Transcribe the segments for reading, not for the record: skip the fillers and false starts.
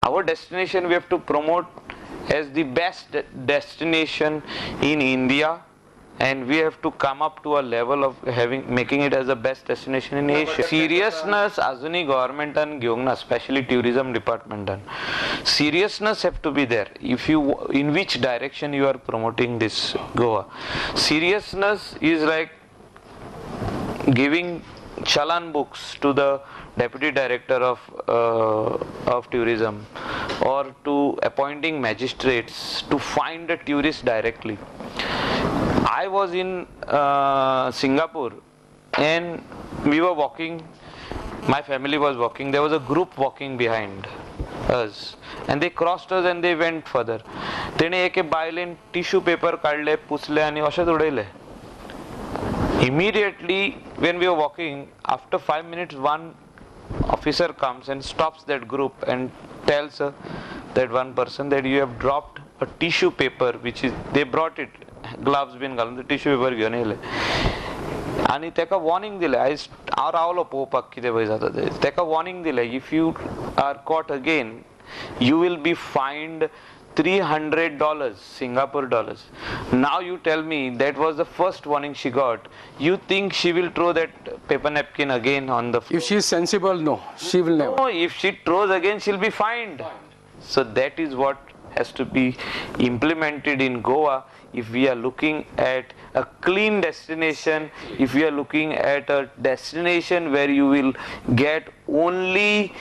Our destination we have to promote as the best destination in India, and we have to come up to a level of making it as the best destination in Asia. Seriousness azuni government and gyongna, especially tourism department and seriousness have to be there. If you in which direction you are promoting this Goa, seriousness is like giving chalan books to the deputy director of tourism, or to appointing magistrates to find a tourist directly. I was in Singapore and we were walking, my family was walking, there was a group walking behind us and they crossed us and they went further. तेणे एके बायलेन tissue paper काढले, पुसले आणि अशेच उडयले. Immediately when we were walking, after 5 minutes one officer comes and stops that group and tells that one person that you have dropped a tissue paper, which is, they brought it, gloves been घालून tissue paper घेऊन येले आणि तेका warning दिले. हांव रावलो पळोवपाक कितें पळय जाता तें. तेका वॉर्निंग दिले, if you are caught again you will be fined $300 Singapore dollars. Now you tell me, that was the first warning she got. You think she will throw that paper napkin again on the floor? If she is sensible, no, she will never. No, if she throws again, she'll be fined. So that is what has to be implemented in Goa. If we are looking at a clean destination, if we are looking at a destination where you will get only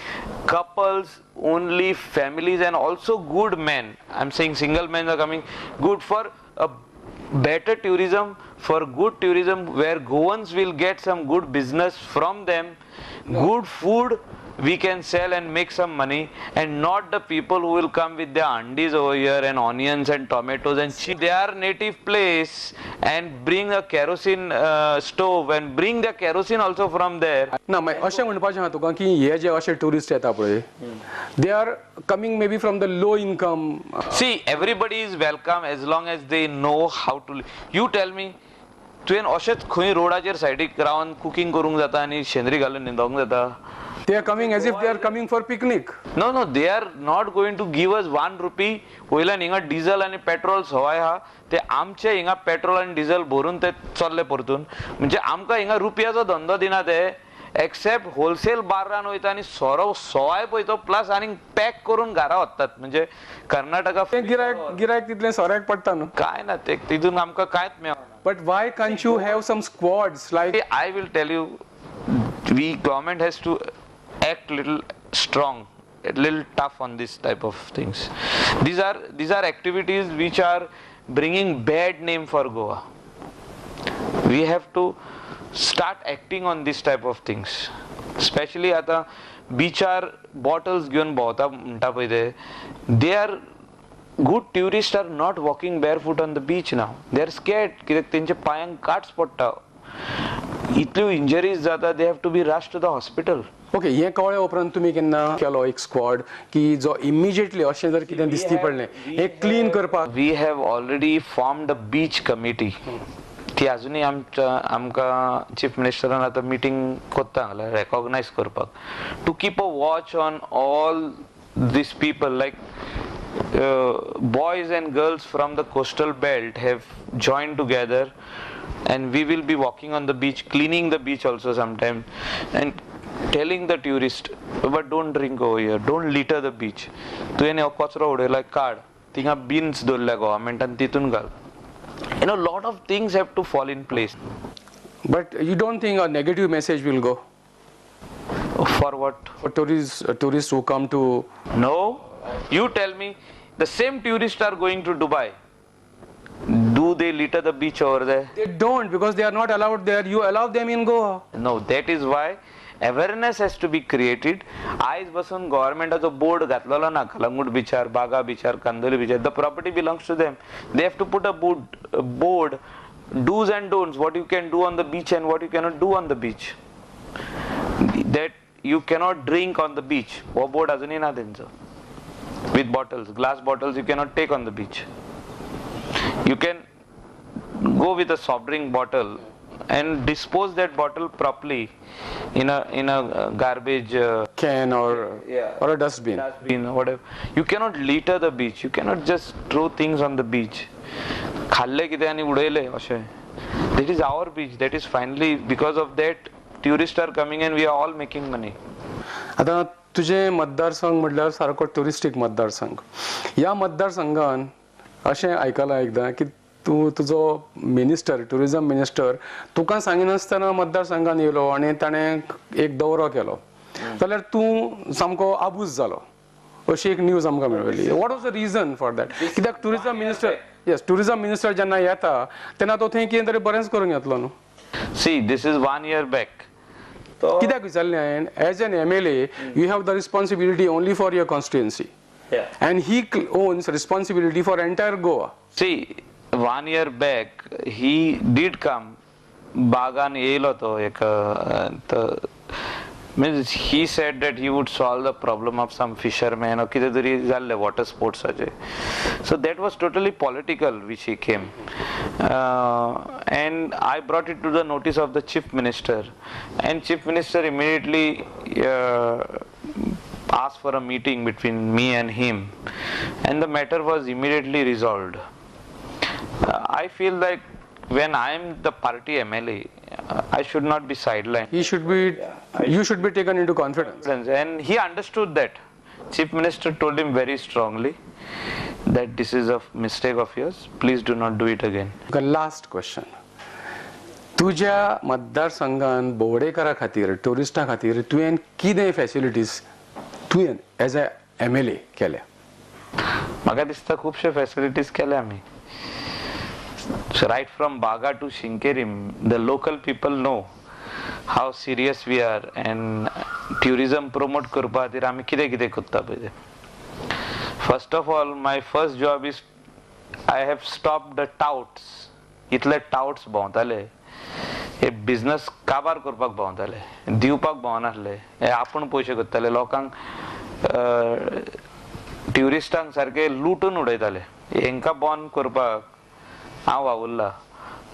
couples, only families, and also good men. I'm saying single men are coming, good for a better tourism, for good tourism where Goans will get some good business from them, good food we can sell and make some money, and not the people who will come with their andis over here and onions and tomatoes and cheese their native place and bring a kerosene stove and bring the kerosene also from there. ना अशें म्हणपाचें आहा तुका की हे जे अशे tourist येता पळय, they are coming maybe from the low income. See, everybody is welcome as long as they know how to live. You tell me, तुवें अशेंच खंय रोडाचेर सायडीक रावन कुकिंग करूंक जाता आनी शेंद्री घालून न्हिदोंक जाता? They are coming as if they are coming for picnic. No, they are not going to give us 1 rupee. वयल्यान हिंगा डिझल आणि पेट्रोल सवाय आहा, ते आमचे हिंगा पेट्रोल आणि डिझल भरून ते चल्ले परतून. म्हणजे आमकां हिंगा रुपयाचो धंदो दिना ते, एक्सेप्ट होलसेल बारान वयता आणि सोरो सवाय पळय तो प्लस आनी पॅक करून घरा वतात. म्हणजे कर्नाटका गिरायक तितलें सोऱ्याक पडटा न्हू. काय ना ते तितून आमकां कांयच मेळना. But why can't you have some squads like? I will tell you, government has to act little strong, a little tough on this type of things. These are activities which are bringing bad name for Goa. We have to start acting on this type of things. Especially आता beachar bottles घेऊन भोंवता म्हणटा पळय ते, they are good tourists are not walking barefoot on the beach now. They are scared कित्याक तेंच्या पायांक cuts पडटा. इतल्यो इंजरीज जाता, they have to be rushed to the hospital. Okay, हे कळ्ळे उपरांत तुमी केन्ना केलो एक स्क्वॉड की जो इमिजिएटली अशें जर कितें दिसती पडलें हे क्लीन करपाक? We have already formed a beach committee. ती अजुनूय आमकां चीफ मिनिस्टरान आतां मिटींग कोत्ता हांगा रेकॉग्नायज करपाक, to keep a watch on all these people, like boys and girls from the coastal belt have joined together, and we will be walking on the beach, cleaning the beach also sometime, and telling the tourist, but don't drink over here, don't litter the beach. तुवें हो कचरो उडयला काड, थिंगा beans दवरल्या गव्हर्मेंटान तितून घाल. You know, lot of things have to fall in place. But you don't think a negative message will go? For what? For tourists who come to... No. You tell me, the same tourists are going to Dubai. Do they litter the beach over there? They don't, because they are not allowed there. You allow them in Goa. No, that is why awareness has to be created. आयज बसून गव्हर्मेंटाचो board घातलेलो ना कलंगूट बिचार, बागा बिचार, कांदोली बिचार. The property belongs to them. They have to put a board, do's and don'ts, what you can do on the beach and what you cannot do on the beach. That you cannot drink on the beach. वो board अजूनही ना त्यांचं. With bottles, glass bottles you cannot take on the beach. You can go with a soft drink bottle and dispose that bottle properly in a garbage can or Yeah. or a dustbin. dustbin or whatever. You cannot litter the beach. You cannot just throw things on the beach. खाल्ले कितें आनी उडयले अशें. That is our beach. That is finally because of that tourists are coming and we are all making money. आता तुझे मतदारसंघ म्हटल्यार सारको ट्युरिस्टीक मतदारसंघ. ह्या मतदारसंघान अशें आयकलां एकदां की तूं तुजो मिनिस्टर ट्युरिजम मिनिस्टर तुका सांगिनासतना मतदारसंघान येयलो आनी ताणें एक दौरो केलो जाल्यार तूं सामको आबूज जालो अशी एक न्यूज आमकां मेळिल्ली. What was the region for that? कित्याक ट्युरिजम मिनिस्टर ट्युरिजम मिनिस्टर जेन्ना येता तेन्ना तो थंय कितें तरी बरेंच करूंक येतलो न्हू. See, this is 1 year back. कित्याक विचारलें हांवें as an MLA you have the responsibility only for your constituency and he owns responsibility for entire Goa. See, 1 year back he did come. बागान येयलो तो एक means he said that he would solve the problem of some fishermen or कितें तरी जाल्ले water sportsaचे. So that was totally political which he came. And I brought it to the notice of the chief minister, and chief minister immediately asked for a meeting between me and him, and the matter was immediately resolved. I feel like when I am the party MLA, I should not be sidelined. You should be taken into confidence. And he understood that. Chief Minister told him very strongly that this is a mistake of yours. Please do not do it again. Okay, last question. तुझ्या मतदारसंघान बोवडेकारा खातीर टुरिस्टां खातीर तुवें कितें facilities तुवें as a MLA केल्या? म्हाका दिसता खुबशे फॅसिलिटीज केल्या आमी. So right from Baga to Shinkerim, the local people know how serious we are and tourism promote करपा खातीर आमी कितें कितें करता पळय तें. First of all, my first job is I have stopped the touts. इतले touts भोंवताले. हे बिझनेस काबार करपाक भोंवताले, दिवपाक भोंवनासले. हे आपूण पयशे करताले, लोकांक ट्युरिस्टांक सारके लुटून उडयताले. हेंकां बंद करपाक हांव वावुरला.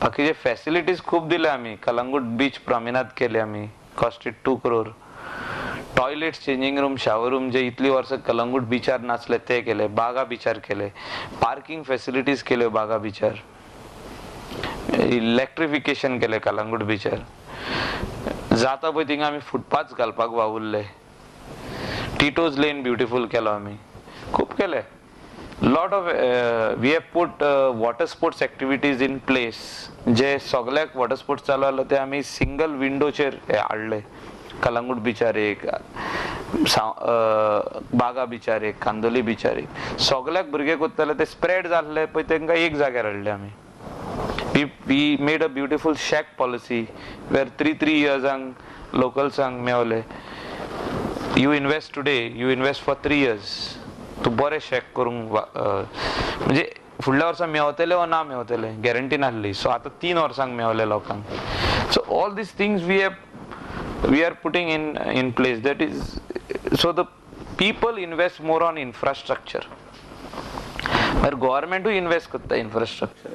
बाकीचे फॅसिलिटीज खूब दिले आमी. कलंगूट बीच प्रॉमिनाद केले आमी, costed 2 crore. Toilets, changing room, shower room जे इतली वर्सां कलंगूट बीचार नासले ते केले, बागा बीचार केले. पार्किंग फॅसिलिटीज केल्यो बागा बीचार. इलेक्ट्रिफिकेशन केले कलंगूट बीचार. जाता पळय थिंगा आमी फुटपाथ घालपाक वावुरले. टिटोज लेन ब्युटिफूल केलो आमी. खूब केले. Lot of we have put water sports activities in place. जे सगळ्याक वॉटर स्पोर्ट्स चालू आसलो ते आमी सिंगल विंडोचेर हाडले. कलंगूट बीचार एक, बागा बीचार एक, कांदोली बीचार एक. सगळ्याक भुरगे कोत्ताले ते स्प्रेड जाल्ले पळय तांकां एक जाग्यार हाडले आमी. We made a beautiful shack policy where 3 yearsank localsank मेवले. You invest today, you invest for 3 years. तू बरें शेक करूंक म्हणजे फुडल्या वर्सा मेवतले वा ना मेवतले गॅरंटी नासली. सो आतां 3 वर्सांक मेवले लोकांक. So all these things we are putting in place. That is, so the people invest more on infrastructure. But government invest करता infrastructure.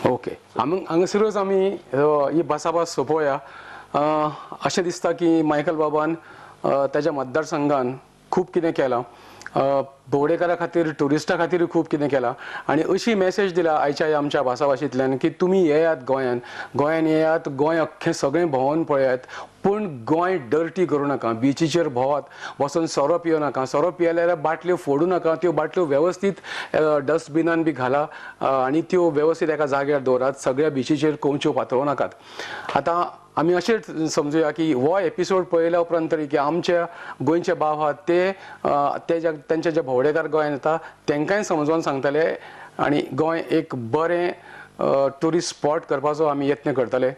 ओके, हांगासरूच आमी ही भासाभास सोंपोवया. अशें दिसता की मायकल बाबान ताच्या मतदारसंघान खूब कितें केलां. भोवडेकारा खातीर, टुरिस्टां खातीर खूब कितें केलां आनी अशी मेसेज दिला आयच्या आमच्या भासाभाशेंतल्यान की तुमी येयात गोंयान येयात, गोंय अख्खें सगळें भोंवून पळयात, पूण गोंय डर्टी करूं नाका. बिचीचेर भोंवात, वचून सोरो पियो नाका. सोरो पियल्यार बाटल्यो फोडू नाका. त्यो बाटल्यो वेवस्थीत डस्टबिनान बी घाला आनी त्यो वेवस्थीत एका जाग्यार दवरात. सगळ्या बिचीचेर कोंबच्यो पातळो नाकात. आतां आमी अशेंच समजुया की हो एपिसोड पळयल्या उपरांत तरी की आमच्या गोंयचे भाव आहात ते तांचे जे भोवडेकार गोंयान येता तांकांय समजोवन सांगतले आनी गोंय एक बरें ट्युरिस्ट स्पॉट करपाचो आमी यत्न करतले.